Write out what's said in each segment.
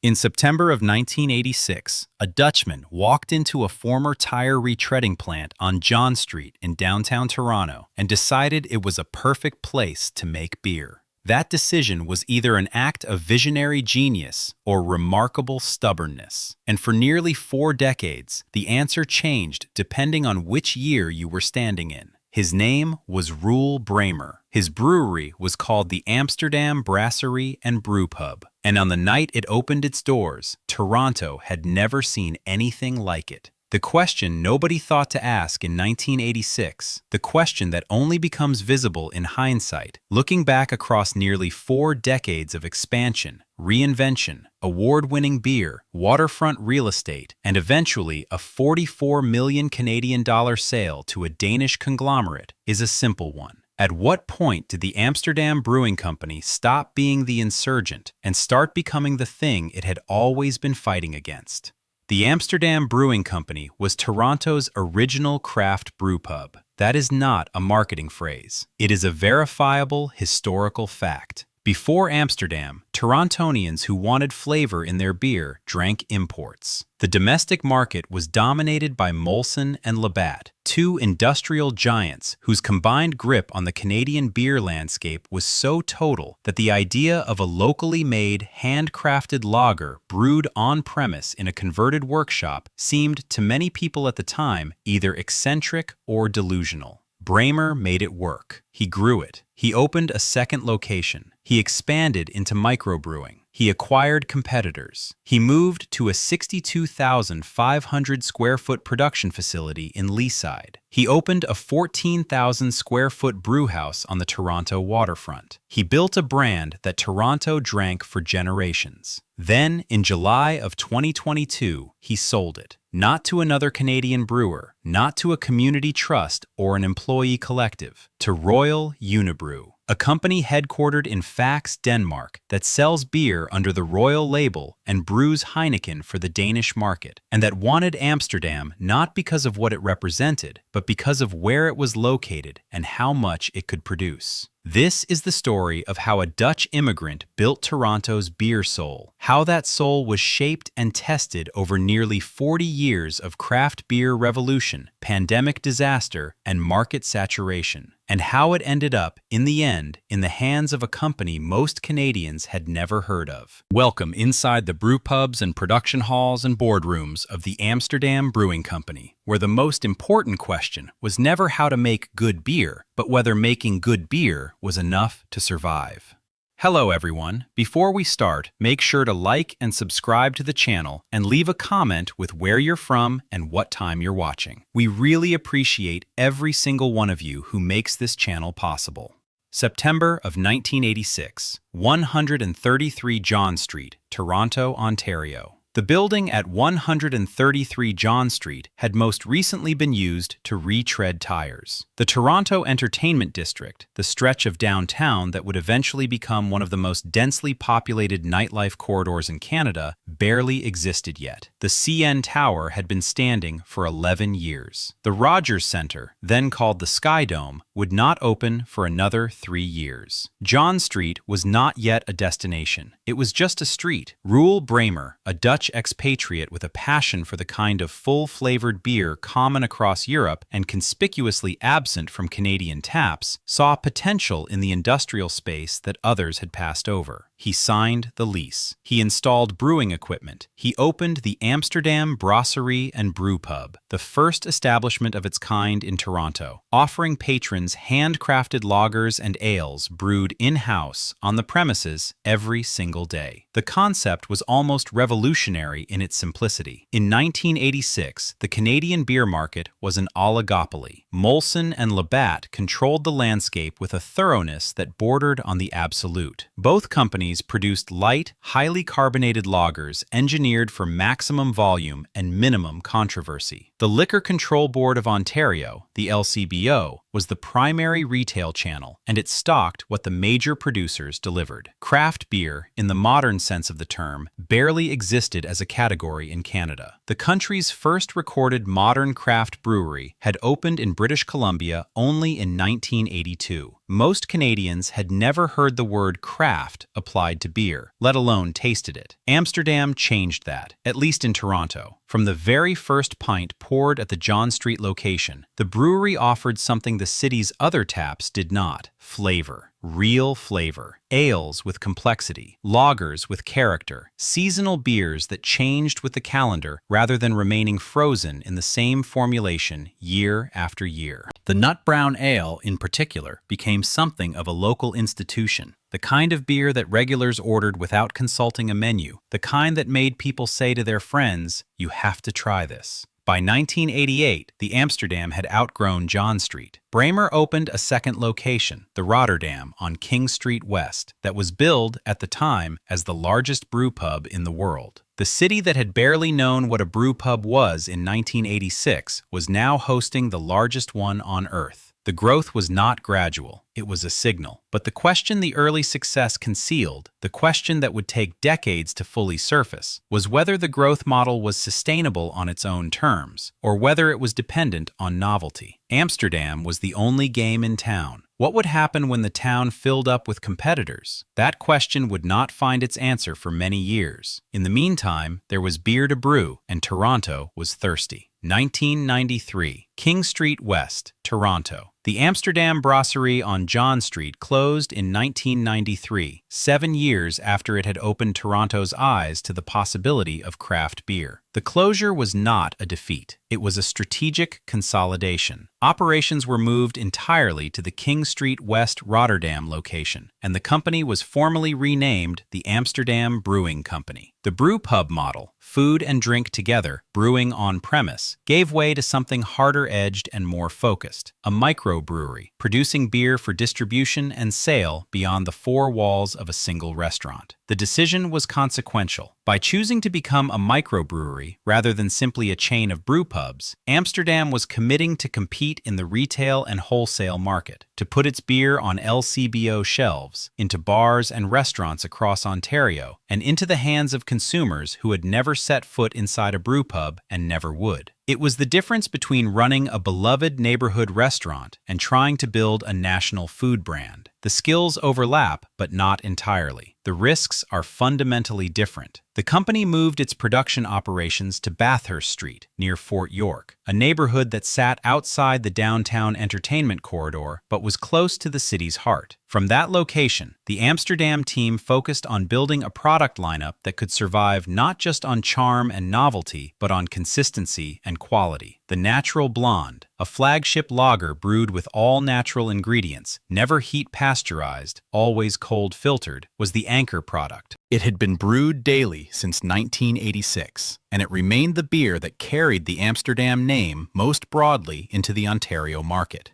In September of 1986, a Dutchman walked into a former tire retreading plant on John Street in downtown Toronto and decided it was a perfect place to make beer. That decision was either an act of visionary genius or remarkable stubbornness. And for nearly 4 decades, the answer changed depending on which year you were standing in. His name was Roel Bramer. His brewery was called the Amsterdam Brasserie and Brewpub. And on the night it opened its doors, Toronto had never seen anything like it. The question nobody thought to ask in 1986, the question that only becomes visible in hindsight, looking back across nearly 4 decades of expansion, reinvention, award-winning beer, waterfront real estate, and eventually a 44 million Canadian dollar sale to a Danish conglomerate, is a simple one. At what point did the Amsterdam Brewing Company stop being the insurgent and start becoming the thing it had always been fighting against? The Amsterdam Brewing Company was Toronto's original craft brewpub. That is not a marketing phrase. It is a verifiable historical fact. Before Amsterdam, Torontonians who wanted flavor in their beer drank imports. The domestic market was dominated by Molson and Labatt, 2 industrial giants whose combined grip on the Canadian beer landscape was so total that the idea of a locally made, handcrafted lager brewed on-premise in a converted workshop seemed to many people at the time either eccentric or delusional. Bramer made it work. He grew it. He opened a second location. He expanded into microbrewing. He acquired competitors. He moved to a 62,500 square foot production facility in Leaside. He opened a 14,000 square foot brewhouse on the Toronto waterfront. He built a brand that Toronto drank for generations. Then, in July of 2022, he sold it. Not to another Canadian brewer, not to a community trust or an employee collective, to Royal Unibrew, a company headquartered in Faxe, Denmark, that sells beer under the Royal label and brews Heineken for the Danish market, and that wanted Amsterdam not because of what it represented, but because of where it was located and how much it could produce. This is the story of how a Dutch immigrant built Toronto's beer soul, how that soul was shaped and tested over nearly 40 years of craft beer revolution, pandemic disaster, and market saturation, and how it ended up, in the end, in the hands of a company most Canadians had never heard of. Welcome inside the brewpubs and production halls and boardrooms of the Amsterdam Brewing Company, where the most important question was never how to make good beer, but whether making good beer was enough to survive. Hello everyone. Before we start, make sure to like and subscribe to the channel and leave a comment with where you're from and what time you're watching. We really appreciate every single one of you who makes this channel possible. September of 1986, 133 John Street, Toronto, Ontario. The building at 133 John Street had most recently been used to retread tires. The Toronto Entertainment District, the stretch of downtown that would eventually become one of the most densely populated nightlife corridors in Canada, barely existed yet. The CN Tower had been standing for 11 years. The Rogers Centre, then called the Sky Dome, would not open for another 3 years. John Street was not yet a destination. It was just a street. Roel Bramer, a Dutch expatriate with a passion for the kind of full-flavored beer common across Europe and conspicuously absent from Canadian taps, saw potential in the industrial space that others had passed over. He signed the lease. He installed brewing equipment. He opened the Amsterdam Brasserie and Brewpub, the first establishment of its kind in Toronto, offering patrons handcrafted lagers and ales brewed in-house on the premises every single day. The concept was almost revolutionary in its simplicity. In 1986, the Canadian beer market was an oligopoly. Molson and Labatt controlled the landscape with a thoroughness that bordered on the absolute. Both companies produced light, highly carbonated lagers engineered for maximum volume and minimum controversy. The Liquor Control Board of Ontario, the LCBO, was the primary retail channel, and it stocked what the major producers delivered. Craft beer, in the modern sense of the term, barely existed as a category in Canada. The country's first recorded modern craft brewery had opened in British Columbia only in 1982. most Canadians had never heard the word craft applied to beer, let alone tasted it. Amsterdam changed that, at least in Toronto. From the very first pint poured at the John Street location, the brewery offered something the city's other taps did not: flavor. Real flavor. Ales with complexity, lagers with character, seasonal beers that changed with the calendar rather than remaining frozen in the same formulation year after year. The Nut Brown Ale, in particular, became something of a local institution. The kind of beer that regulars ordered without consulting a menu, the kind that made people say to their friends, "You have to try this." By 1988, the Amsterdam had outgrown John Street. Bramer opened a second location, the Rotterdam on King Street West, that was billed at the time as the largest brew pub in the world. The city that had barely known what a brew pub was in 1986 was now hosting the largest one on Earth. The growth was not gradual, it was a signal. But the question the early success concealed, the question that would take decades to fully surface, was whether the growth model was sustainable on its own terms, or whether it was dependent on novelty. Amsterdam was the only game in town. What would happen when the town filled up with competitors? That question would not find its answer for many years. In the meantime, there was beer to brew, and Toronto was thirsty. 1993, King Street West, Toronto. The Amsterdam Brasserie on John Street closed in 1993, 7 years after it had opened Toronto's eyes to the possibility of craft beer. The closure was not a defeat. It was a strategic consolidation. Operations were moved entirely to the King Street West Rotterdam location, and the company was formally renamed the Amsterdam Brewing Company. The brew pub model, food and drink together, brewing on premise, gave way to something harder-edged and more focused, a microbrewery, producing beer for distribution and sale beyond the four walls of a single restaurant. The decision was consequential. By choosing to become a microbrewery rather than simply a chain of brew pubs, Amsterdam was committing to compete in the retail and wholesale market, to put its beer on LCBO shelves, into bars and restaurants across Ontario, and into the hands of consumers who had never set foot inside a brew pub and never would. It was the difference between running a beloved neighborhood restaurant and trying to build a national food brand. The skills overlap, but not entirely. The risks are fundamentally different. The company moved its production operations to Bathurst Street, near Fort York, a neighborhood that sat outside the downtown entertainment corridor but was close to the city's heart. From that location, the Amsterdam team focused on building a product lineup that could survive not just on charm and novelty, but on consistency and quality. The Natural Blonde, a flagship lager brewed with all natural ingredients, never heat pasteurized, always cold filtered, was the anchor product. It had been brewed daily since 1986, and it remained the beer that carried the Amsterdam name most broadly into the Ontario market.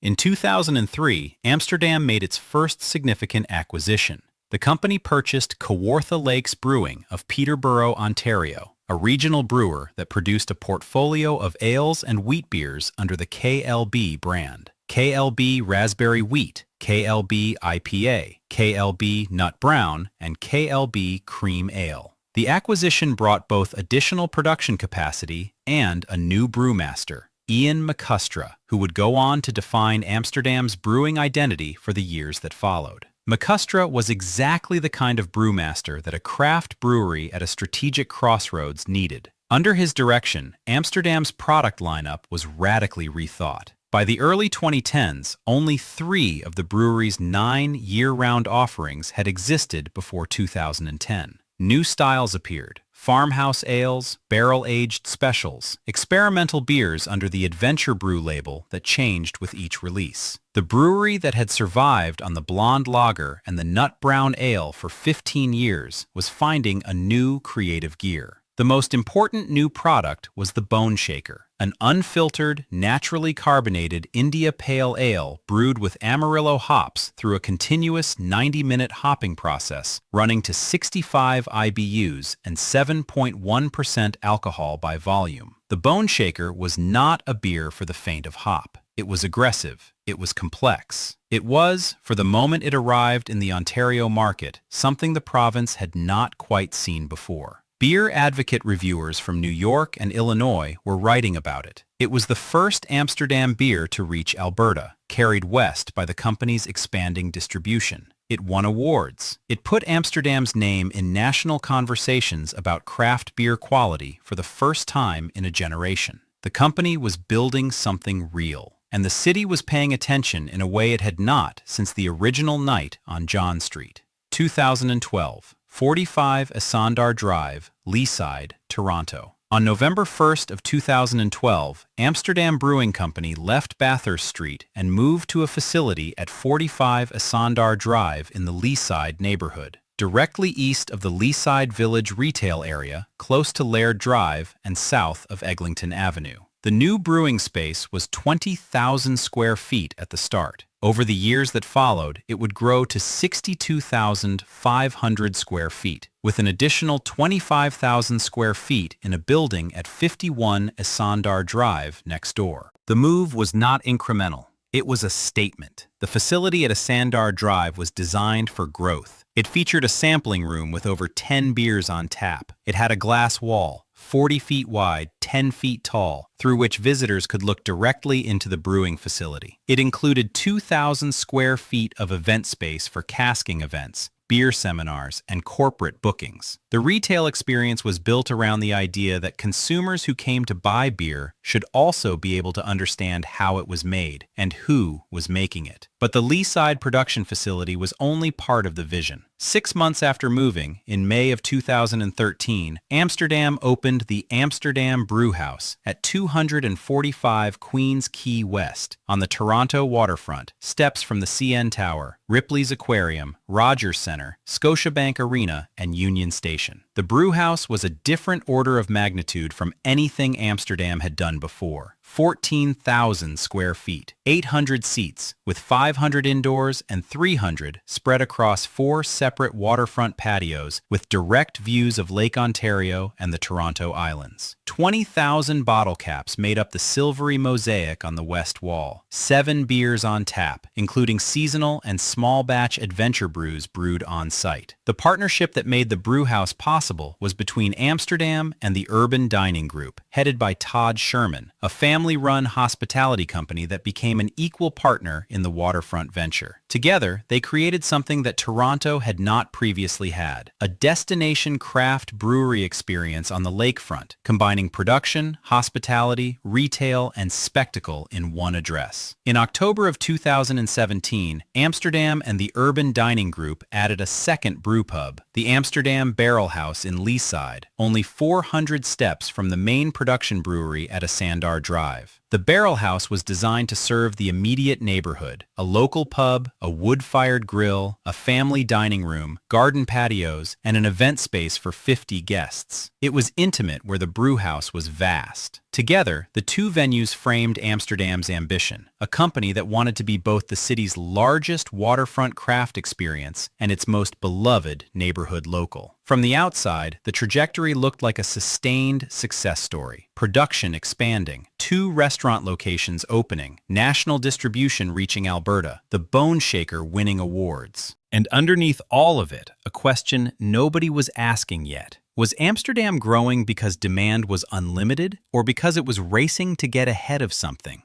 In 2003, Amsterdam made its first significant acquisition. The company purchased Kawartha Lakes Brewing of Peterborough, Ontario, a regional brewer that produced a portfolio of ales and wheat beers under the KLB brand. KLB Raspberry Wheat, KLB IPA, KLB Nut Brown, and KLB Cream Ale. The acquisition brought both additional production capacity and a new brewmaster, Ian McCustra, who would go on to define Amsterdam's brewing identity for the years that followed. McCustra was exactly the kind of brewmaster that a craft brewery at a strategic crossroads needed. Under his direction, Amsterdam's product lineup was radically rethought. By the early 2010s, only 3 of the brewery's 9 year-round offerings had existed before 2010. New styles appeared: farmhouse ales, barrel-aged specials, experimental beers under the Adventure Brew label that changed with each release. The brewery that had survived on the Blonde Lager and the Nut Brown Ale for 15 years was finding a new creative gear. The most important new product was the Bone Shaker, an unfiltered, naturally carbonated India Pale Ale brewed with Amarillo hops through a continuous 90-minute hopping process, running to 65 IBUs and 7.1% alcohol by volume. The Bone Shaker was not a beer for the faint of hop. It was aggressive. It was complex. It was, for the moment it arrived in the Ontario market, something the province had not quite seen before. Beer advocate reviewers from New York and Illinois were writing about it. It was the first Amsterdam beer to reach Alberta, carried west by the company's expanding distribution. It won awards. It put Amsterdam's name in national conversations about craft beer quality for the first time in a generation. The company was building something real, and the city was paying attention in a way it had not since the original night on John Street. 2012, 45 Esandar Drive, Leaside, Toronto. On November 1st of 2012, Amsterdam Brewing Company left Bathurst Street and moved to a facility at 45 Esandar Drive in the Leaside neighborhood, directly east of the Leaside Village retail area, close to Laird Drive and south of Eglinton Avenue. The new brewing space was 20,000 square feet at the start. Over the years that followed, it would grow to 62,500 square feet, with an additional 25,000 square feet in a building at 51 Esandar Drive next door. The move was not incremental. It was a statement. The facility at Esandar Drive was designed for growth. It featured a sampling room with over 10 beers on tap. It had a glass wall, 40 feet wide, 10 feet tall, through which visitors could look directly into the brewing facility. It included 2,000 square feet of event space for casking events, beer seminars, and corporate bookings. The retail experience was built around the idea that consumers who came to buy beer should also be able to understand how it was made and who was making it. But the Leaside production facility was only part of the vision. 6 months after moving, in May of 2013, Amsterdam opened the Amsterdam Brew House at 245 Queens Quay West on the Toronto waterfront, steps from the CN Tower, Ripley's Aquarium, Rogers Centre, Scotiabank Arena, and Union Station. The brew house was a different order of magnitude from anything Amsterdam had done before. 14,000 square feet, 800 seats, with 500 indoors and 300 spread across 4 separate waterfront patios with direct views of Lake Ontario and the Toronto Islands. 20,000 bottle caps made up the silvery mosaic on the west wall. 7 beers on tap, including seasonal and small batch adventure brews brewed on site. The partnership that made the brew house possible was between Amsterdam and the Urban Dining Group, headed by Todd Sherman, a family-run hospitality company that became an equal partner in the waterfront venture. Together, they created something that Toronto had not previously had, a destination craft brewery experience on the lakefront, combining production, hospitality, retail, and spectacle in one address. In October of 2017, Amsterdam and the Urban Dining Group added a second brew pub, the Amsterdam Barrel House in Leaside, only 400 steps from the main production brewery at Esandar Drive. The Barrel House was designed to serve the immediate neighborhood, a local pub, a wood-fired grill, a family dining room, garden patios, and an event space for 50 guests. It was intimate where the brew house was vast. Together, the two venues framed Amsterdam's ambition, a company that wanted to be both the city's largest waterfront craft experience and its most beloved neighborhood local. From the outside, the trajectory looked like a sustained success story. Production expanding, 2 restaurant locations opening, national distribution reaching Alberta, the Bone Shaker winning awards. And underneath all of it, a question nobody was asking yet. Was Amsterdam growing because demand was unlimited, or because it was racing to get ahead of something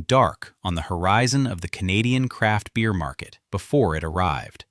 dark on the horizon of the Canadian craft beer market before it arrived?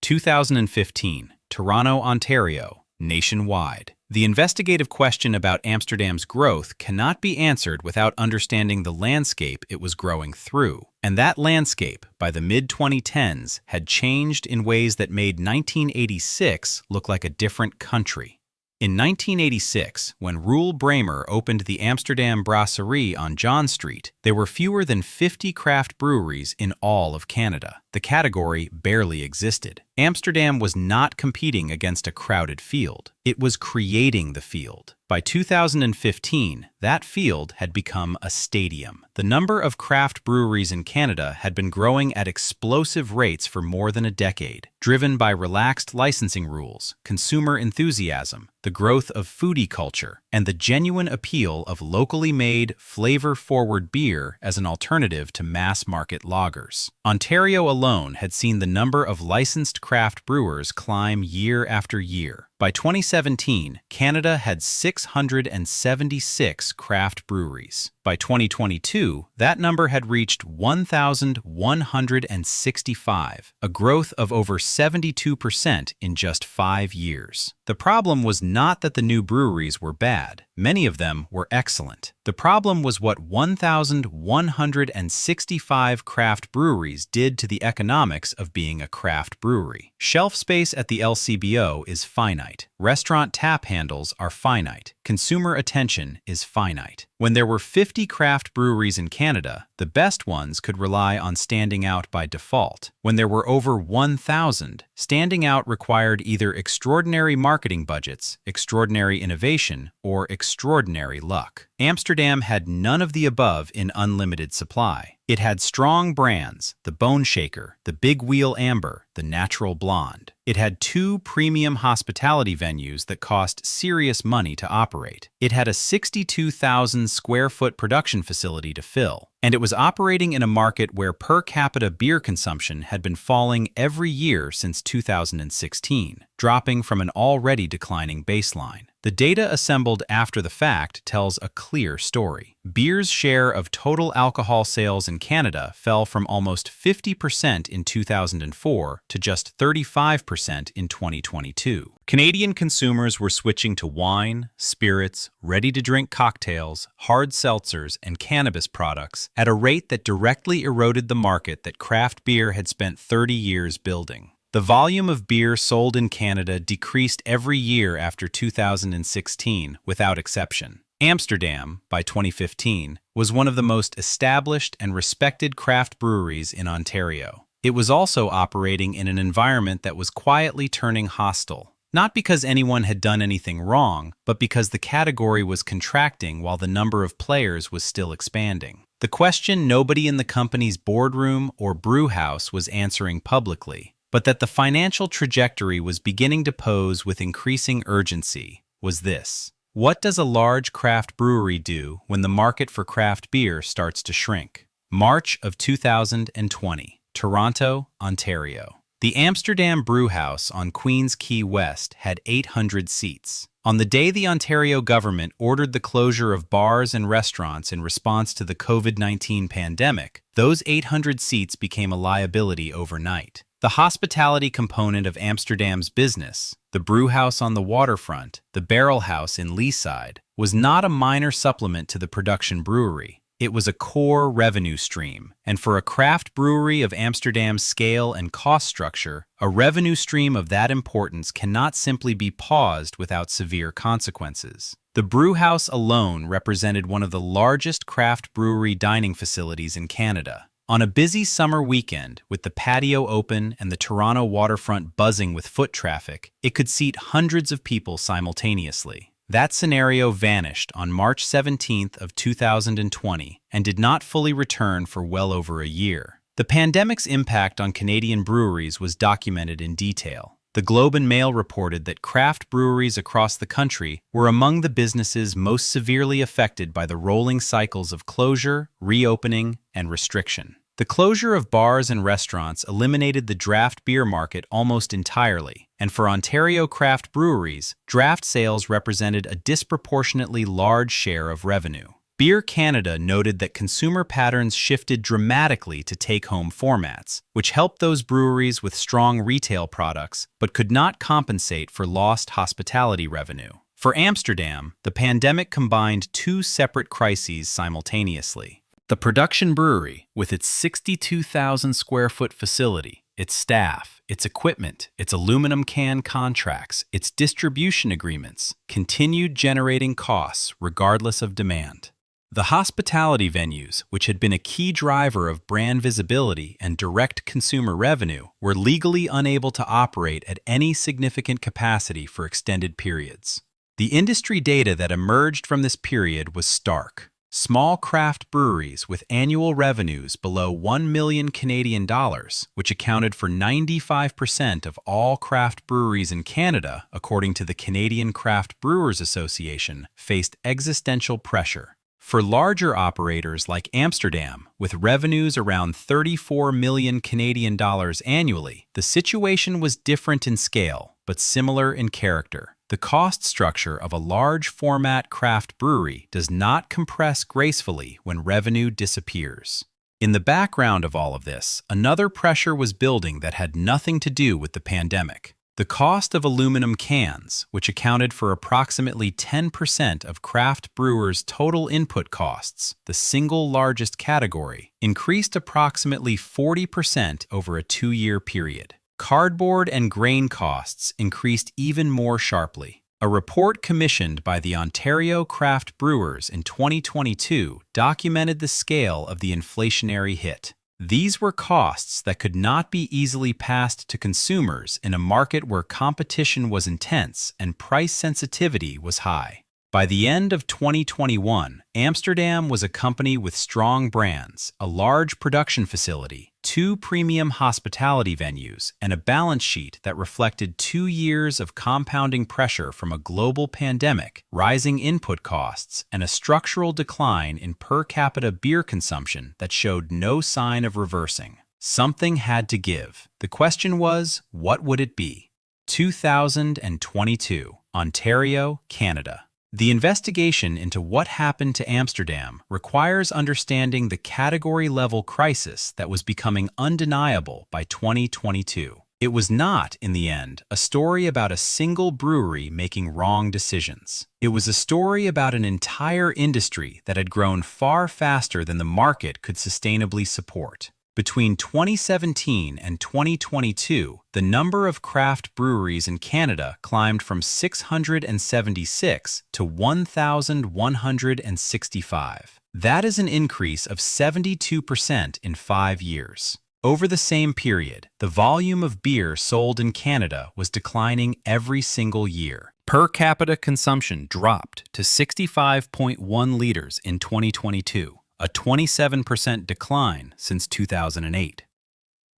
2015, Toronto, Ontario, nationwide. The investigative question about Amsterdam's growth cannot be answered without understanding the landscape it was growing through. And that landscape, by the mid-2010s, had changed in ways that made 1986 look like a different country. In 1986, when Roel Bramer opened the Amsterdam Brasserie on John Street, there were fewer than 50 craft breweries in all of Canada. The category barely existed. Amsterdam was not competing against a crowded field. It was creating the field. By 2015, that field had become a stadium. The number of craft breweries in Canada had been growing at explosive rates for more than a decade, driven by relaxed licensing rules, consumer enthusiasm, the growth of foodie culture, and the genuine appeal of locally made, flavor-forward beer as an alternative to mass-market lagers. Ontario alone had seen the number of licensed craft brewers climb year after year. By 2017, Canada had 676 craft breweries. By 2022, that number had reached 1,165, a growth of over 72% in just 5 years. The problem was not that the new breweries were bad. Many of them were excellent. The problem was what 1,165 craft breweries did to the economics of being a craft brewery. Shelf space at the LCBO is finite. Restaurant tap handles are finite. Consumer attention is finite. When there were 50 craft breweries in Canada, the best ones could rely on standing out by default. When there were over 1,000, standing out required either extraordinary marketing budgets, extraordinary innovation, or extraordinary luck. Amsterdam had none of the above in unlimited supply. It had strong brands, the Bone Shaker, the Big Wheel Amber, the Natural Blonde. It had 2 premium hospitality venues that cost serious money to operate. It had a 62,000 square foot production facility to fill. And it was operating in a market where per capita beer consumption had been falling every year since 2016, dropping from an already declining baseline. The data assembled after the fact tells a clear story. Beer's share of total alcohol sales in Canada fell from almost 50% in 2004 to just 35% in 2022. Canadian consumers were switching to wine, spirits, ready-to-drink cocktails, hard seltzers, and cannabis products at a rate that directly eroded the market that craft beer had spent 30 years building. The volume of beer sold in Canada decreased every year after 2016, without exception. Amsterdam, by 2015, was one of the most established and respected craft breweries in Ontario. It was also operating in an environment that was quietly turning hostile. Not because anyone had done anything wrong, but because the category was contracting while the number of players was still expanding. The question nobody in the company's boardroom or brew house was answering publicly, but that the financial trajectory was beginning to pose with increasing urgency, was this: what does a large craft brewery do when the market for craft beer starts to shrink? March of 2020, Toronto, Ontario. The Amsterdam Brewhouse on Queen's Quay West had 800 seats. On the day the Ontario government ordered the closure of bars and restaurants in response to the COVID-19 pandemic, those 800 seats became a liability overnight. The hospitality component of Amsterdam's business, the brewhouse on the waterfront, the barrel house in Leaside, was not a minor supplement to the production brewery. It was a core revenue stream, and for a craft brewery of Amsterdam's scale and cost structure, a revenue stream of that importance cannot simply be paused without severe consequences. The brewhouse alone represented one of the largest craft brewery dining facilities in Canada. On a busy summer weekend, with the patio open and the Toronto waterfront buzzing with foot traffic, it could seat hundreds of people simultaneously. That scenario vanished on March 17th of 2020 and did not fully return for well over a year. The pandemic's impact on Canadian breweries was documented in detail. The Globe and Mail reported that craft breweries across the country were among the businesses most severely affected by the rolling cycles of closure, reopening, and restriction. The closure of bars and restaurants eliminated the draft beer market almost entirely, and for Ontario craft breweries, draft sales represented a disproportionately large share of revenue. Beer Canada noted that consumer patterns shifted dramatically to take-home formats, which helped those breweries with strong retail products but could not compensate for lost hospitality revenue. For Amsterdam, the pandemic combined 2 separate crises simultaneously. The production brewery, with its 62,000 square foot facility, its staff, its equipment, its aluminum can contracts, its distribution agreements, continued generating costs regardless of demand. The hospitality venues, which had been a key driver of brand visibility and direct consumer revenue, were legally unable to operate at any significant capacity for extended periods. The industry data that emerged from this period was stark. Small craft breweries with annual revenues below 1 million Canadian dollars, which accounted for 95% of all craft breweries in Canada, according to the Canadian Craft Brewers Association, faced existential pressure. For larger operators like Amsterdam, with revenues around 34 million Canadian dollars annually, the situation was different in scale, but similar in character. The cost structure of a large format craft brewery does not compress gracefully when revenue disappears. In the background of all of this, another pressure was building that had nothing to do with the pandemic. The cost of aluminum cans, which accounted for approximately 10% of craft brewers' total input costs, the single largest category, increased approximately 40% over a 2-year period. Cardboard and grain costs increased even more sharply. A report commissioned by the Ontario Craft Brewers in 2022 documented the scale of the inflationary hit. These were costs that could not be easily passed to consumers in a market where competition was intense and price sensitivity was high. By the end of 2021, Amsterdam was a company with strong brands, a large production facility, 2 premium hospitality venues, and a balance sheet that reflected 2 years of compounding pressure from a global pandemic, rising input costs, and a structural decline in per capita beer consumption that showed no sign of reversing. Something had to give. The question was, what would it be? 2022, Ontario, Canada. The investigation into what happened to Amsterdam requires understanding the category-level crisis that was becoming undeniable by 2022. It was not, in the end, a story about a single brewery making wrong decisions. It was a story about an entire industry that had grown far faster than the market could sustainably support. Between 2017 and 2022, the number of craft breweries in Canada climbed from 676 to 1,165. That is an increase of 72% in 5 years. Over the same period, the volume of beer sold in Canada was declining every single year. Per capita consumption dropped to 65.1 liters in 2022. A 27% decline since 2008.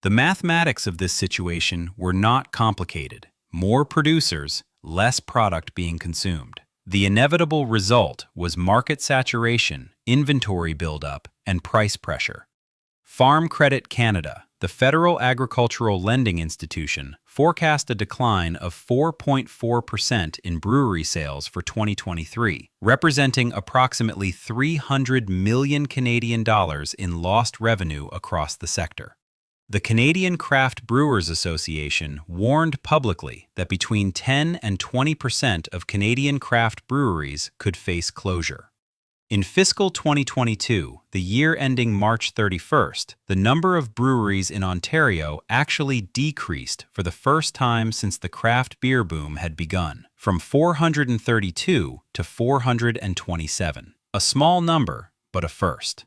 The mathematics of this situation were not complicated. More producers, less product being consumed. The inevitable result was market saturation, inventory buildup, and price pressure. Farm Credit Canada, the federal agricultural lending institution, forecast a decline of 4.4% in brewery sales for 2023, representing approximately 300 million Canadian dollars in lost revenue across the sector. The Canadian Craft Brewers Association warned publicly that between 10 and 20% of Canadian craft breweries could face closure. In fiscal 2022, the year ending March 31st, the number of breweries in Ontario actually decreased for the first time since the craft beer boom had begun, from 432 to 427. A small number, but a first.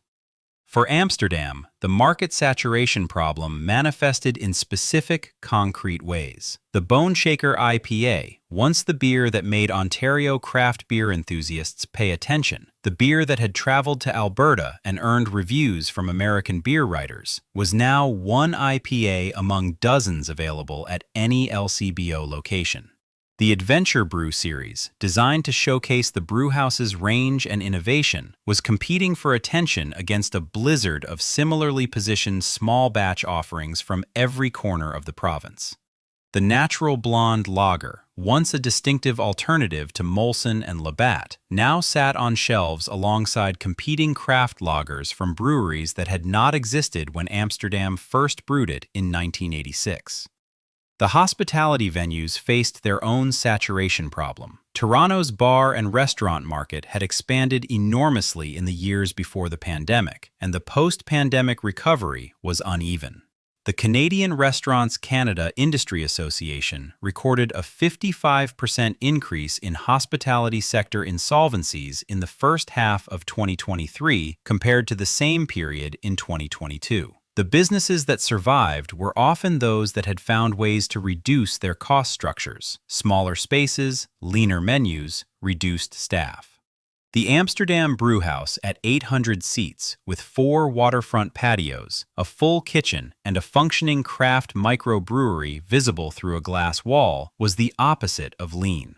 For Amsterdam, the market saturation problem manifested in specific, concrete ways. The Bone Shaker IPA, once the beer that made Ontario craft beer enthusiasts pay attention, the beer that had traveled to Alberta and earned reviews from American beer writers, was now one IPA among dozens available at any LCBO location. The Adventure Brew series, designed to showcase the brewhouse's range and innovation, was competing for attention against a blizzard of similarly positioned small batch offerings from every corner of the province. The Natural Blonde Lager, once a distinctive alternative to Molson and Labatt, now sat on shelves alongside competing craft lagers from breweries that had not existed when Amsterdam first brewed it in 1986. The hospitality venues faced their own saturation problem. Toronto's bar and restaurant market had expanded enormously in the years before the pandemic, and the post-pandemic recovery was uneven. The Canadian Restaurants Canada Industry Association recorded a 55% increase in hospitality sector insolvencies in the first half of 2023 compared to the same period in 2022. The businesses that survived were often those that had found ways to reduce their cost structures: smaller spaces, leaner menus, reduced staff. The Amsterdam Brewhouse at 800 seats, with 4 waterfront patios, a full kitchen, and a functioning craft microbrewery visible through a glass wall, was the opposite of lean.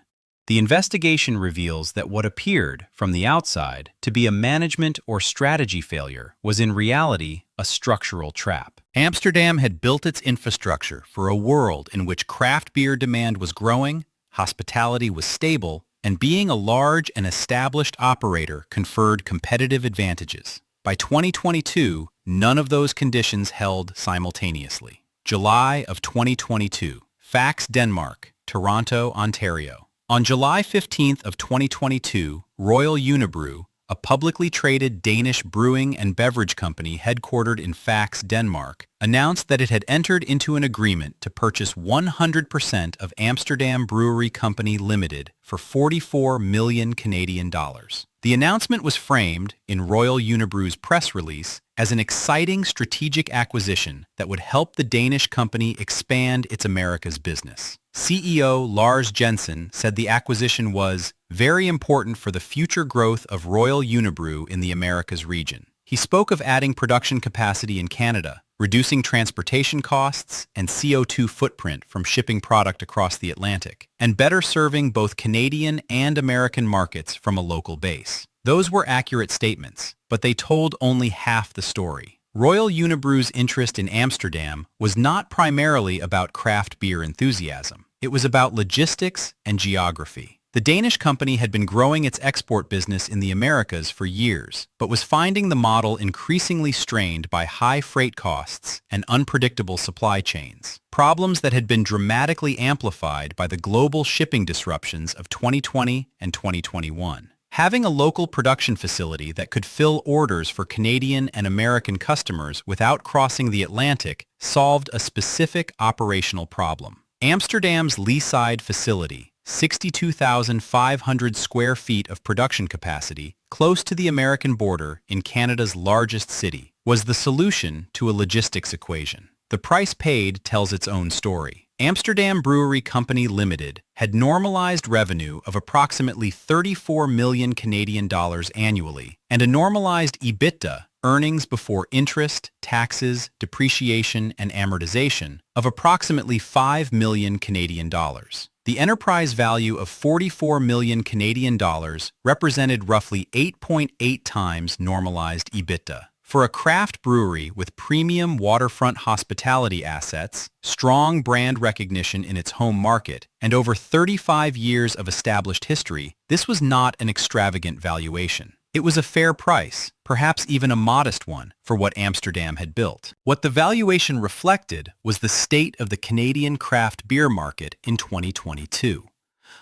The investigation reveals that what appeared, from the outside, to be a management or strategy failure was in reality a structural trap. Amsterdam had built its infrastructure for a world in which craft beer demand was growing, hospitality was stable, and being a large and established operator conferred competitive advantages. By 2022, none of those conditions held simultaneously. July of 2022, Faxe Denmark, Toronto, Ontario. On July 15th of 2022, Royal Unibrew, a publicly traded Danish brewing and beverage company headquartered in Faxe, Denmark, announced that it had entered into an agreement to purchase 100% of Amsterdam Brewery Company Limited for 44 million Canadian dollars. The announcement was framed, in Royal Unibrew's press release, as an exciting strategic acquisition that would help the Danish company expand its Americas business. CEO Lars Jensen said the acquisition was very important for the future growth of Royal Unibrew in the Americas region. He spoke of adding production capacity in Canada, reducing transportation costs and CO2 footprint from shipping product across the Atlantic, and better serving both Canadian and American markets from a local base. Those were accurate statements, but they told only half the story. Royal Unibrew's interest in Amsterdam was not primarily about craft beer enthusiasm. It was about logistics and geography. The Danish company had been growing its export business in the Americas for years, but was finding the model increasingly strained by high freight costs and unpredictable supply chains, problems that had been dramatically amplified by the global shipping disruptions of 2020 and 2021. Having a local production facility that could fill orders for Canadian and American customers without crossing the Atlantic solved a specific operational problem. Amsterdam's Leaside facility, 62,500 square feet of production capacity, close to the American border in Canada's largest city, was the solution to a logistics equation. The price paid tells its own story. Amsterdam Brewery Company Limited had normalized revenue of approximately 34 million Canadian dollars annually and a normalized EBITDA, earnings before interest, taxes, depreciation, and amortization, of approximately 5 million Canadian dollars. The enterprise value of 44 million Canadian dollars represented roughly 8.8 times normalized EBITDA. For a craft brewery with premium waterfront hospitality assets, strong brand recognition in its home market, and over 35 years of established history, this was not an extravagant valuation. It was a fair price, perhaps even a modest one, for what Amsterdam had built. What the valuation reflected was the state of the Canadian craft beer market in 2022.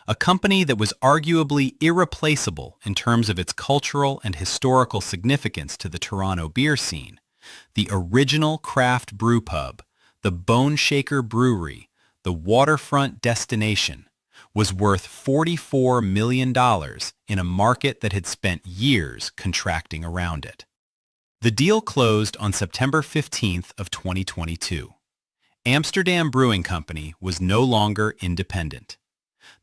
A company that was arguably irreplaceable in terms of its cultural and historical significance to the Toronto beer scene, the original craft brew pub, the Bone Shaker Brewery, the waterfront destination, was worth $44 million in a market that had spent years contracting around it. The deal closed on September 15th of 2022. Amsterdam Brewing Company was no longer independent.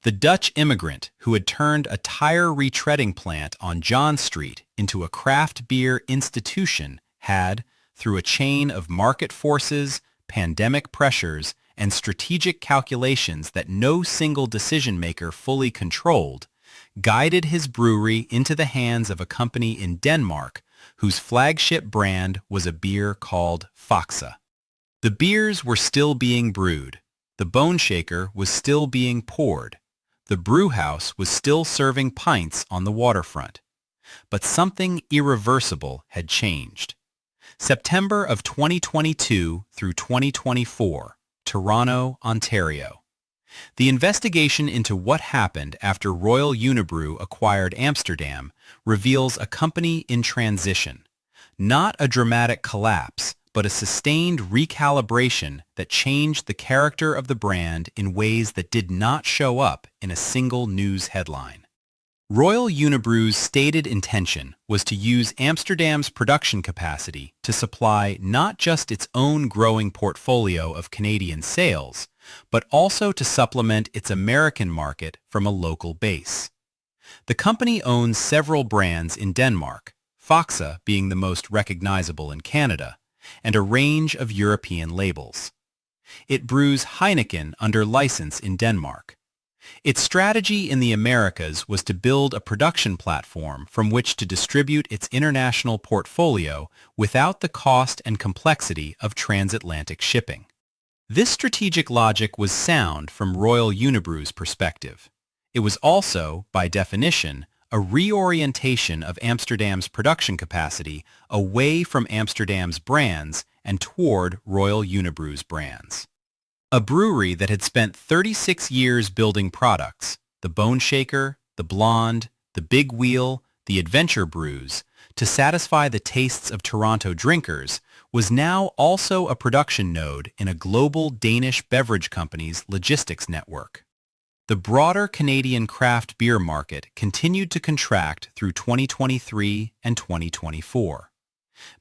The Dutch immigrant who had turned a tire retreading plant on John Street into a craft beer institution had, through a chain of market forces, pandemic pressures, and strategic calculations that no single decision-maker fully controlled, guided his brewery into the hands of a company in Denmark whose flagship brand was a beer called Faxe. The beers were still being brewed. The Bone Shaker was still being poured. The brew house was still serving pints on the waterfront. But something irreversible had changed. September of 2022 through 2024, Toronto, Ontario. The investigation into what happened after Royal Unibrew acquired Amsterdam reveals a company in transition. Not a dramatic collapse, but a sustained recalibration that changed the character of the brand in ways that did not show up in a single news headline. Royal Unibrew's stated intention was to use Amsterdam's production capacity to supply not just its own growing portfolio of Canadian sales, but also to supplement its American market from a local base. The company owns several brands in Denmark, Faxe being the most recognizable in Canada, and a range of European labels. It brews Heineken under license in Denmark. Its strategy in the Americas was to build a production platform from which to distribute its international portfolio without the cost and complexity of transatlantic shipping. This strategic logic was sound from Royal Unibrew's perspective. It was also, by definition, a reorientation of Amsterdam's production capacity away from Amsterdam's brands and toward Royal Unibrew's brands. A brewery that had spent 36 years building products, the Bone Shaker, the Blonde, the Big Wheel, the Adventure Brews, to satisfy the tastes of Toronto drinkers, was now also a production node in a global Danish beverage company's logistics network. The broader Canadian craft beer market continued to contract through 2023 and 2024.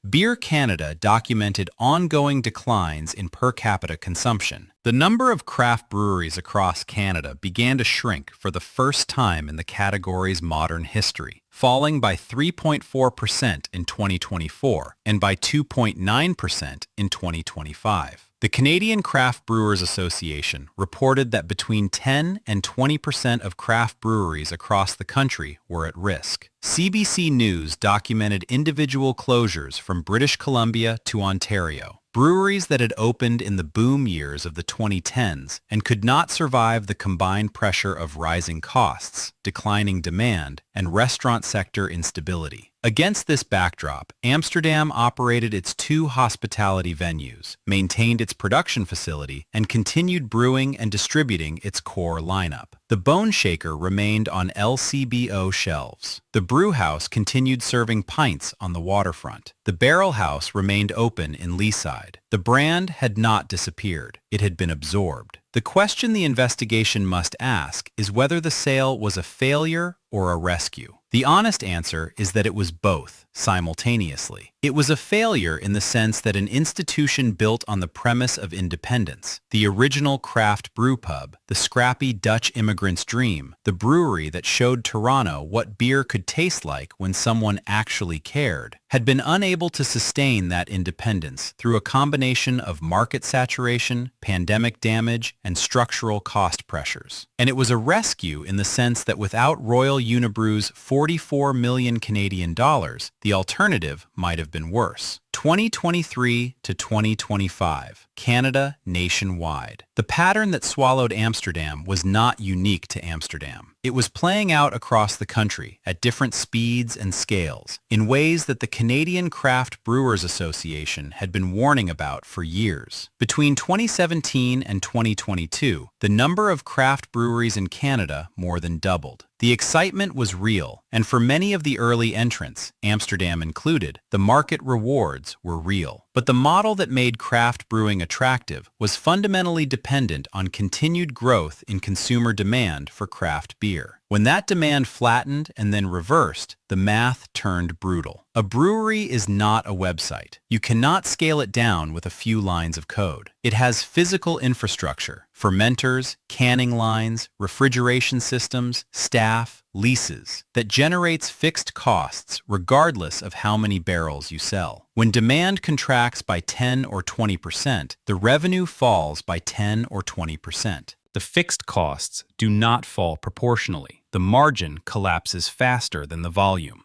Beer Canada documented ongoing declines in per capita consumption. The number of craft breweries across Canada began to shrink for the first time in the category's modern history, falling by 3.4% in 2024 and by 2.9% in 2025. The Canadian Craft Brewers Association reported that between 10 and 20% of craft breweries across the country were at risk. CBC News documented individual closures from British Columbia to Ontario. Breweries that had opened in the boom years of the 2010s and could not survive the combined pressure of rising costs, declining demand, and restaurant sector instability. Against this backdrop, Amsterdam operated its 2 hospitality venues, maintained its production facility, and continued brewing and distributing its core lineup. The Bone Shaker remained on LCBO shelves. The Brew House continued serving pints on the waterfront. The Barrel House remained open in Leaside. The brand had not disappeared. It had been absorbed. The question the investigation must ask is whether the sale was a failure or a rescue. The honest answer is that it was both, simultaneously. It was a failure in the sense that an institution built on the premise of independence, the original craft brew pub, the scrappy Dutch immigrant's dream, the brewery that showed Toronto what beer could taste like when someone actually cared, had been unable to sustain that independence through a combination of market saturation, pandemic damage, and structural cost pressures. And it was a rescue in the sense that without Royal Unibrew's 44 million Canadian dollars, the alternative might have been worse. 2023 to 2025, Canada nationwide. The pattern that swallowed Amsterdam was not unique to Amsterdam. It was playing out across the country at different speeds and scales, in ways that the Canadian Craft Brewers Association had been warning about for years. Between 2017 and 2022, the number of craft breweries in Canada more than doubled. The excitement was real, and for many of the early entrants, Amsterdam included, the market rewards were real. But the model that made craft brewing attractive was fundamentally dependent on continued growth in consumer demand for craft beer. When that demand flattened and then reversed, the math turned brutal. A brewery is not a website. You cannot scale it down with a few lines of code. It has physical infrastructure, fermenters, canning lines, refrigeration systems, staff, leases, that generates fixed costs regardless of how many barrels you sell. When demand contracts by 10 or 20%, the revenue falls by 10 or 20%. The fixed costs do not fall proportionally. The margin collapses faster than the volume.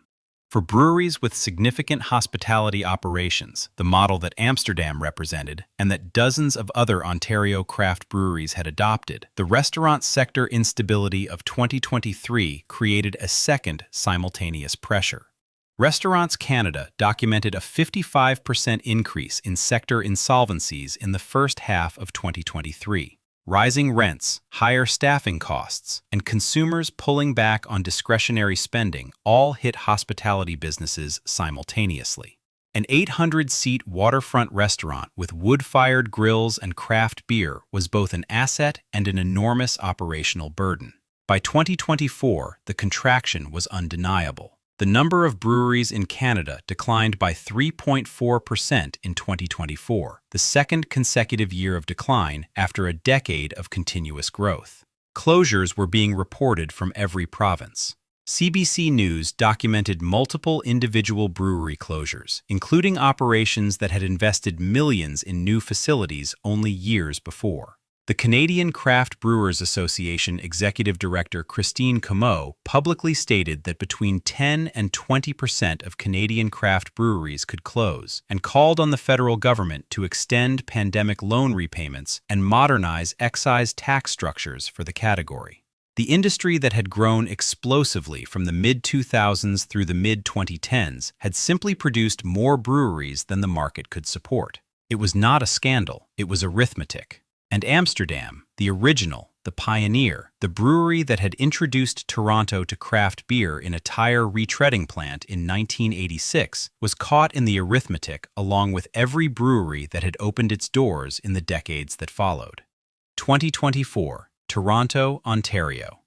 For breweries with significant hospitality operations, the model that Amsterdam represented and that dozens of other Ontario craft breweries had adopted, the restaurant sector instability of 2023 created a second simultaneous pressure. Restaurants Canada documented a 55% increase in sector insolvencies in the first half of 2023. Rising rents, higher staffing costs, and consumers pulling back on discretionary spending all hit hospitality businesses simultaneously. An 800-seat waterfront restaurant with wood-fired grills and craft beer was both an asset and an enormous operational burden. By 2024, the contraction was undeniable. The number of breweries in Canada declined by 3.4% in 2024, the second consecutive year of decline after a decade of continuous growth. Closures were being reported from every province. CBC News documented multiple individual brewery closures, including operations that had invested millions in new facilities only years before. The Canadian Craft Brewers Association Executive Director Christine Comeau publicly stated that between 10 and 20% of Canadian craft breweries could close, and called on the federal government to extend pandemic loan repayments and modernize excise tax structures for the category. The industry that had grown explosively from the mid-2000s through the mid-2010s had simply produced more breweries than the market could support. It was not a scandal, it was arithmetic. And Amsterdam, the original, the pioneer, the brewery that had introduced Toronto to craft beer in a tire retreading plant in 1986, was caught in the arithmetic along with every brewery that had opened its doors in the decades that followed. 2024, Toronto, Ontario.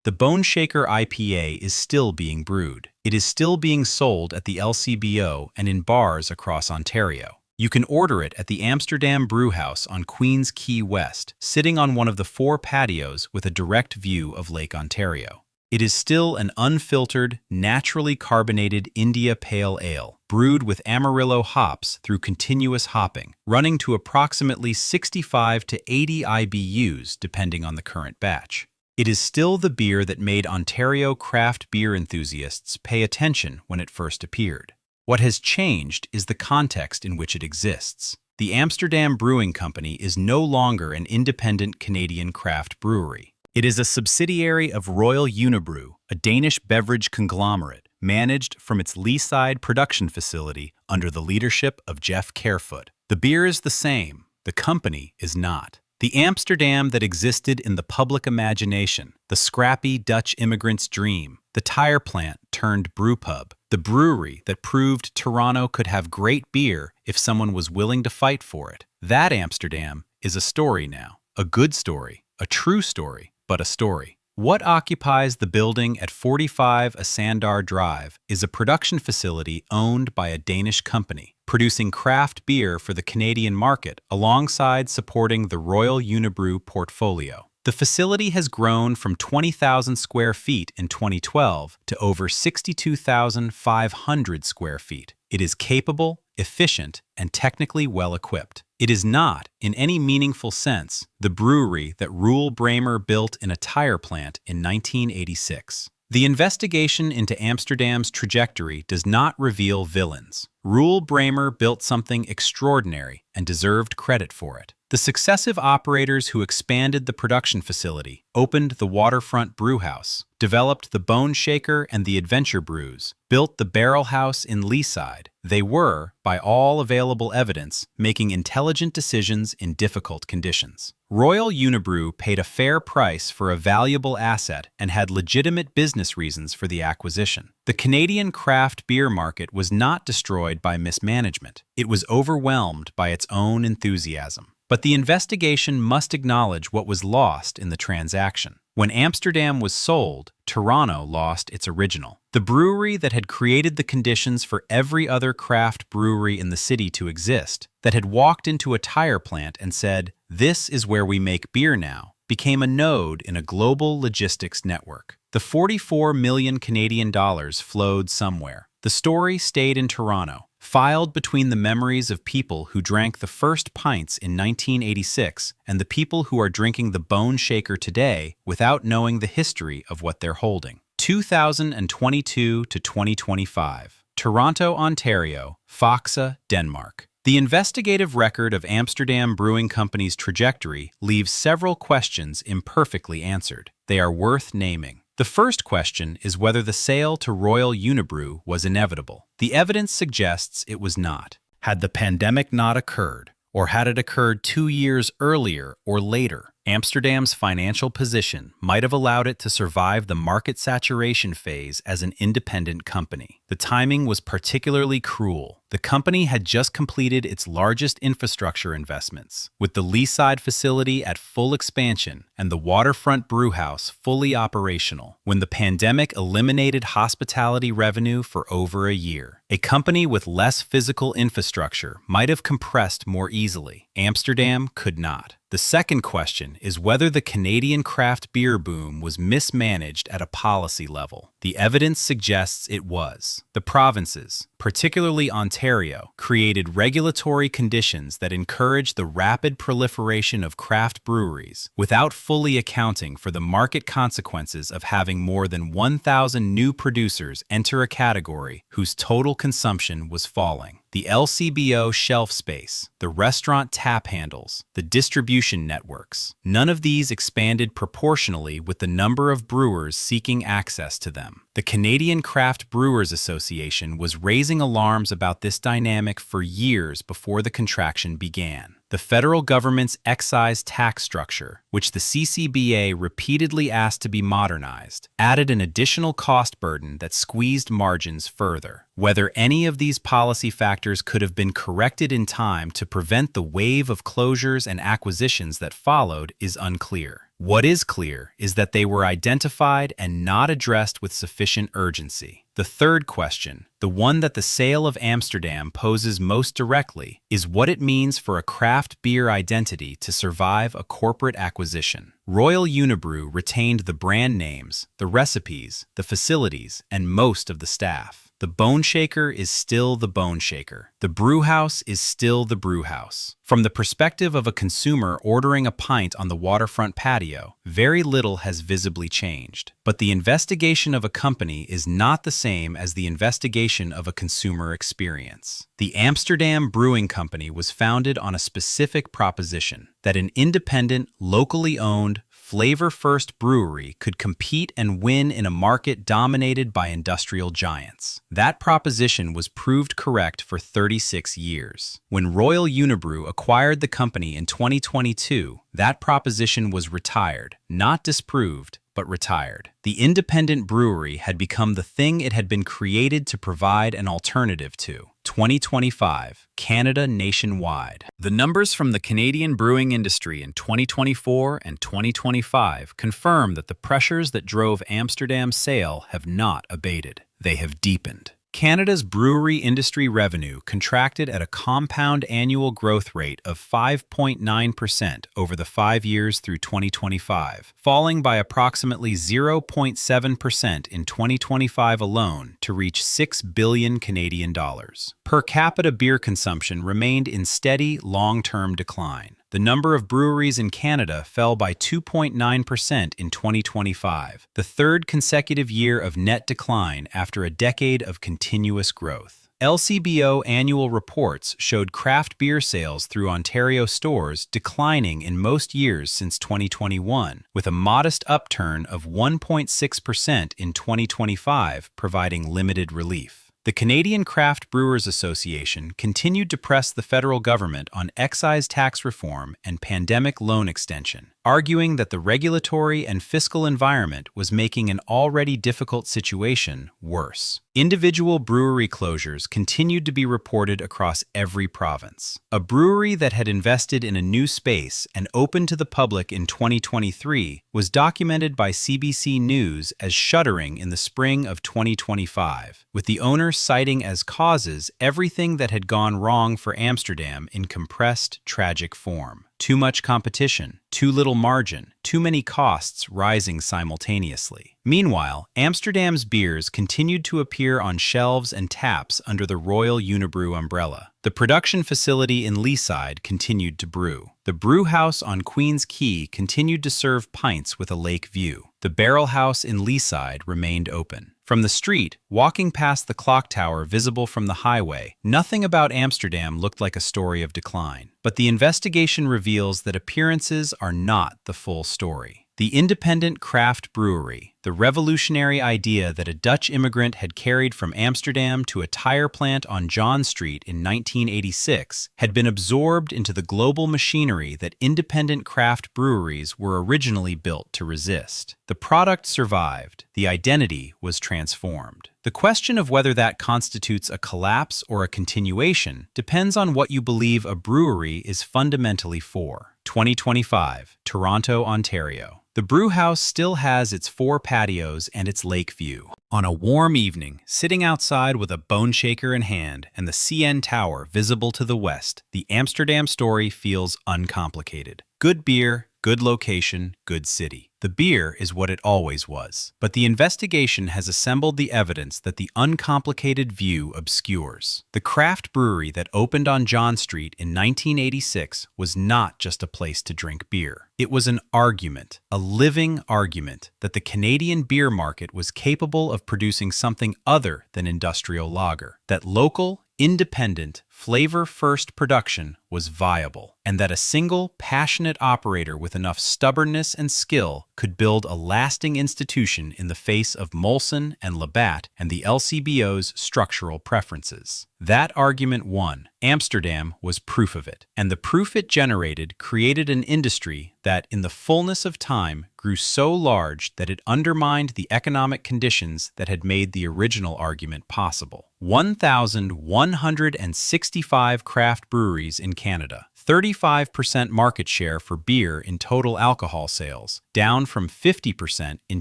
The Bone Shaker IPA is still being brewed. It is still being sold at the LCBO and in bars across Ontario. You can order it at the Amsterdam Brewhouse on Queens Quay West, sitting on one of the 4 patios with a direct view of Lake Ontario. It is still an unfiltered, naturally carbonated India Pale Ale, brewed with Amarillo hops through continuous hopping, running to approximately 65 to 80 IBUs depending on the current batch. It is still the beer that made Ontario craft beer enthusiasts pay attention when it first appeared. What has changed is the context in which it exists. The Amsterdam Brewing Company is no longer an independent Canadian craft brewery. It is a subsidiary of Royal Unibrew, a Danish beverage conglomerate, managed from its Leaside production facility under the leadership of Jeff Carefoot. The beer is the same, the company is not. The Amsterdam that existed in the public imagination, the scrappy Dutch immigrant's dream, the tire plant turned brewpub, the brewery that proved Toronto could have great beer if someone was willing to fight for it. That Amsterdam is a story now. A good story, a true story, but a story. What occupies the building at 45 Asandar Drive is a production facility owned by a Danish company, producing craft beer for the Canadian market alongside supporting the Royal Unibrew portfolio. The facility has grown from 20,000 square feet in 2012 to over 62,500 square feet. It is capable, efficient, and technically well-equipped. It is not, in any meaningful sense, the brewery that Roel Bramer built in a tire plant in 1986. The investigation into Amsterdam's trajectory does not reveal villains. Roel Bramer built something extraordinary and deserved credit for it. The successive operators who expanded the production facility, opened the waterfront brewhouse, developed the Bone Shaker and the Adventure Brews, built the Barrel House in Leaside. They were, by all available evidence, making intelligent decisions in difficult conditions. Royal Unibrew paid a fair price for a valuable asset and had legitimate business reasons for the acquisition. The Canadian craft beer market was not destroyed by mismanagement. It was overwhelmed by its own enthusiasm. But the investigation must acknowledge what was lost in the transaction. When Amsterdam was sold, Toronto lost its original. The brewery that had created the conditions for every other craft brewery in the city to exist, that had walked into a tire plant and said, "This is where we make beer now," became a node in a global logistics network. The 44 million Canadian dollars flowed somewhere. The story stayed in Toronto, filed between the memories of people who drank the first pints in 1986 and the people who are drinking the Bone Shaker today without knowing the history of what they're holding. 2022 to 2025. Toronto, Ontario, Faxe, Denmark. The investigative record of Amsterdam Brewing Company's trajectory leaves several questions imperfectly answered. They are worth naming. The first question is whether the sale to Royal Unibrew was inevitable. The evidence suggests it was not. Had the pandemic not occurred, or had it occurred 2 years earlier or later, Amsterdam's financial position might have allowed it to survive the market saturation phase as an independent company. The timing was particularly cruel. The company had just completed its largest infrastructure investments, with the Leaside facility at full expansion and the waterfront brewhouse fully operational, when the pandemic eliminated hospitality revenue for over a year. A company with less physical infrastructure might have compressed more easily. Amsterdam could not. The second question is whether the Canadian craft beer boom was mismanaged at a policy level. The evidence suggests it was. The provinces, particularly Ontario, created regulatory conditions that encouraged the rapid proliferation of craft breweries without fully accounting for the market consequences of having more than 1,000 new producers enter a category whose total consumption was falling. The LCBO shelf space, the restaurant tap handles, the distribution networks, none of these expanded proportionally with the number of brewers seeking access to them. The Canadian Craft Brewers Association was raising alarms about this dynamic for years before the contraction began. The federal government's excise tax structure, which the CCBA repeatedly asked to be modernized, added an additional cost burden that squeezed margins further. Whether any of these policy factors could have been corrected in time to prevent the wave of closures and acquisitions that followed is unclear. What is clear is that they were identified and not addressed with sufficient urgency. The third question, the one that the sale of Amsterdam poses most directly, is what it means for a craft beer identity to survive a corporate acquisition. Royal Unibrew retained the brand names, the recipes, the facilities, and most of the staff. The Bone Shaker is still the Bone Shaker. The Brewhouse is still the Brewhouse. From the perspective of a consumer ordering a pint on the waterfront patio, very little has visibly changed. But the investigation of a company is not the same as the investigation of a consumer experience. The Amsterdam Brewing Company was founded on a specific proposition that an independent, locally owned, flavor-first brewery could compete and win in a market dominated by industrial giants. That proposition was proved correct for 36 years. When Royal Unibrew acquired the company in 2022, that proposition was retired, not disproved, but retired. The independent brewery had become the thing it had been created to provide an alternative to. 2025, Canada nationwide. The numbers from the Canadian brewing industry in 2024 and 2025 confirm that the pressures that drove Amsterdam's sale have not abated. They have deepened. Canada's brewery industry revenue contracted at a compound annual growth rate of 5.9% over the 5 years through 2025, falling by approximately 0.7% in 2025 alone to reach 6 billion Canadian dollars. Per capita beer consumption remained in steady, long-term decline. The number of breweries in Canada fell by 2.9% in 2025, the third consecutive year of net decline after a decade of continuous growth. LCBO annual reports showed craft beer sales through Ontario stores declining in most years since 2021, with a modest upturn of 1.6% in 2025 providing limited relief. The Canadian Craft Brewers Association continued to press the federal government on excise tax reform and pandemic loan extension, arguing that the regulatory and fiscal environment was making an already difficult situation worse. Individual brewery closures continued to be reported across every province. A brewery that had invested in a new space and opened to the public in 2023 was documented by CBC News as shuttering in the spring of 2025, with the owner citing as causes everything that had gone wrong for Amsterdam in compressed, tragic form. Too much competition, too little margin, too many costs rising simultaneously. Meanwhile, Amsterdam's beers continued to appear on shelves and taps under the Royal Unibrew umbrella. The production facility in Leaside continued to brew. The brew house on Queen's Quay continued to serve pints with a lake view. The barrel house in Leaside remained open. From the street, walking past the clock tower visible from the highway, nothing about Amsterdam looked like a story of decline. But the investigation reveals that appearances are not the full story. The independent craft brewery, the revolutionary idea that a Dutch immigrant had carried from Amsterdam to a tire plant on John Street in 1986, had been absorbed into the global machinery that independent craft breweries were originally built to resist. The product survived, the identity was transformed. The question of whether that constitutes a collapse or a continuation depends on what you believe a brewery is fundamentally for. 2025, Toronto, Ontario. The brewhouse still has its 4 patios and its lake view. On a warm evening, sitting outside with a bone shaker in hand and the CN Tower visible to the west, the Amsterdam story feels uncomplicated. Good beer, good location, good city. The beer is what it always was. But the investigation has assembled the evidence that the uncomplicated view obscures. The craft brewery that opened on John Street in 1986 was not just a place to drink beer. It was an argument, a living argument, that the Canadian beer market was capable of producing something other than industrial lager, that local, independent, flavor-first production was viable, and that a single, passionate operator with enough stubbornness and skill could build a lasting institution in the face of Molson and Labatt and the LCBO's structural preferences. That argument won. Amsterdam was proof of it, and the proof it generated created an industry that, in the fullness of time, grew so large that it undermined the economic conditions that had made the original argument possible. 1,165 craft breweries in Canada, 35% market share for beer in total alcohol sales, down from 50% in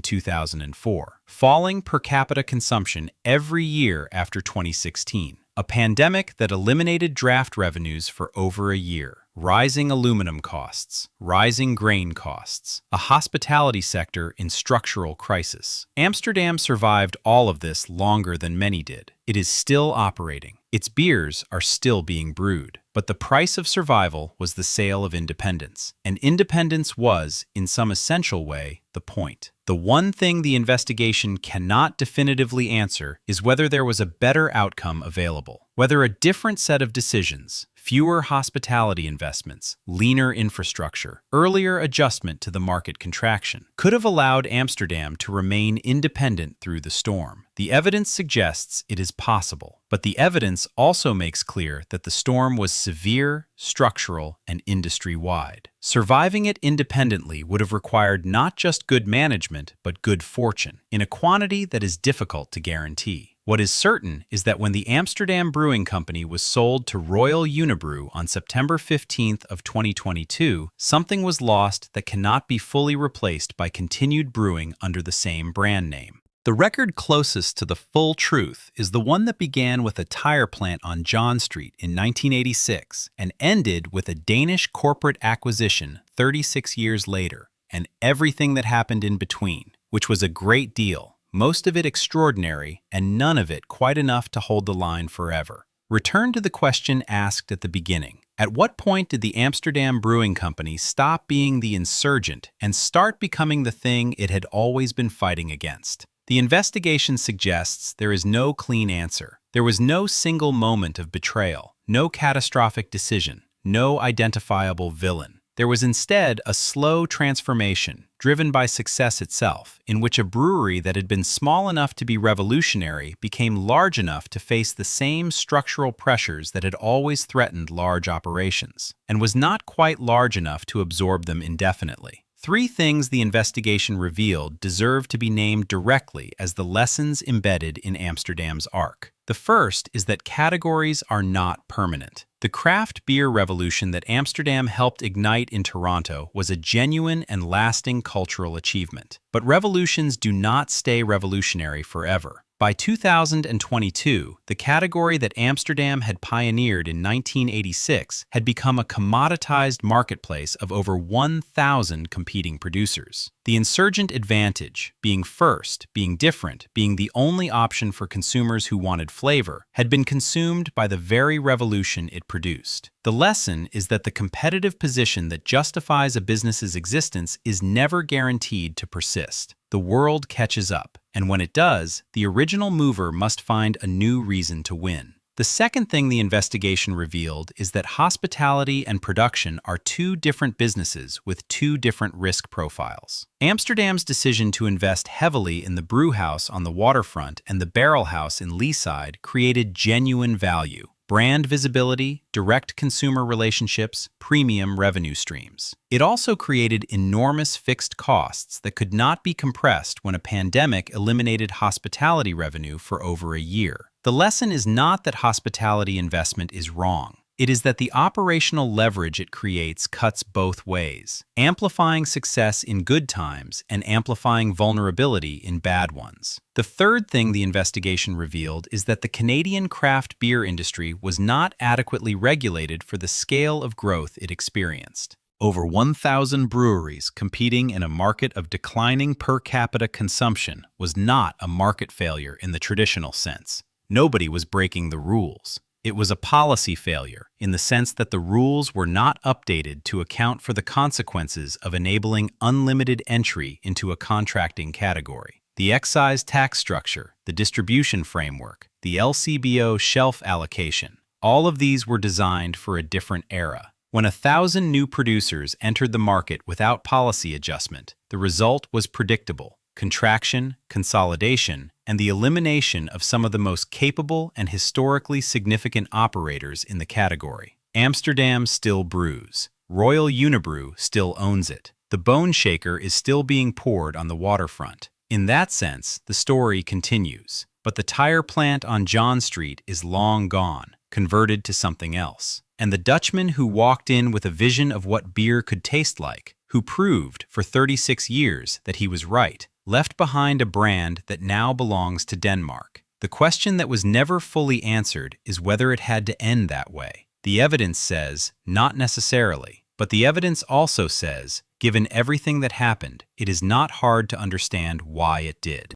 2004. Falling per capita consumption every year after 2016. A pandemic that eliminated draft revenues for over a year. Rising aluminum costs, rising grain costs, a hospitality sector in structural crisis. Amsterdam survived all of this longer than many did. It is still operating. Its beers are still being brewed. But the price of survival was the sale of independence. And independence was, in some essential way, the point. The one thing the investigation cannot definitively answer is whether there was a better outcome available. Whether a different set of decisions, fewer hospitality investments, leaner infrastructure, earlier adjustment to the market contraction, could have allowed Amsterdam to remain independent through the storm. The evidence suggests it is possible, but the evidence also makes clear that the storm was severe, structural, and industry-wide. Surviving it independently would have required not just good management, but good fortune, in a quantity that is difficult to guarantee. What is certain is that when the Amsterdam Brewing Company was sold to Royal Unibrew on September 15th of 2022, something was lost that cannot be fully replaced by continued brewing under the same brand name. The record closest to the full truth is the one that began with a tire plant on John Street in 1986 and ended with a Danish corporate acquisition 36 years later, and everything that happened in between, which was a great deal, most of it extraordinary, and none of it quite enough to hold the line forever. Return to the question asked at the beginning. At what point did the Amsterdam Brewing Company stop being the insurgent and start becoming the thing it had always been fighting against? The investigation suggests there is no clean answer. There was no single moment of betrayal, no catastrophic decision, no identifiable villain. There was instead a slow transformation, driven by success itself, in which a brewery that had been small enough to be revolutionary became large enough to face the same structural pressures that had always threatened large operations, and was not quite large enough to absorb them indefinitely. Three things the investigation revealed deserve to be named directly as the lessons embedded in Amsterdam's arc. The first is that categories are not permanent. The craft beer revolution that Amsterdam helped ignite in Toronto was a genuine and lasting cultural achievement. But revolutions do not stay revolutionary forever. By 2022, the category that Amsterdam had pioneered in 1986 had become a commoditized marketplace of over 1,000 competing producers. The insurgent advantage, being first, being different, being the only option for consumers who wanted flavor, had been consumed by the very revolution it produced. The lesson is that the competitive position that justifies a business's existence is never guaranteed to persist. The world catches up, and when it does, the original mover must find a new reason to win. The second thing the investigation revealed is that hospitality and production are two different businesses with two different risk profiles. Amsterdam's decision to invest heavily in the brew house on the waterfront and the barrel house in Leaside created genuine value. Brand visibility, direct consumer relationships, premium revenue streams. It also created enormous fixed costs that could not be compressed when a pandemic eliminated hospitality revenue for over a year. The lesson is not that hospitality investment is wrong. It is that the operational leverage it creates cuts both ways, amplifying success in good times and amplifying vulnerability in bad ones. The third thing the investigation revealed is that the Canadian craft beer industry was not adequately regulated for the scale of growth it experienced. Over 1,000 breweries competing in a market of declining per capita consumption was not a market failure in the traditional sense. Nobody was breaking the rules. It was a policy failure in the sense that the rules were not updated to account for the consequences of enabling unlimited entry into a contracting category. The excise tax structure, the distribution framework, the LCBO shelf allocation, all of these were designed for a different era. When 1,000 new producers entered the market without policy adjustment, the result was predictable: contraction, consolidation, and the elimination of some of the most capable and historically significant operators in the category. Amsterdam still brews. Royal Unibrew still owns it. The Bone Shaker is still being poured on the waterfront. In that sense, the story continues. But the tire plant on John Street is long gone, converted to something else. And the Dutchman who walked in with a vision of what beer could taste like, who proved for 36 years that he was right, left behind a brand that now belongs to Denmark. The question that was never fully answered is whether it had to end that way. The evidence says, not necessarily. But the evidence also says, given everything that happened, it is not hard to understand why it did.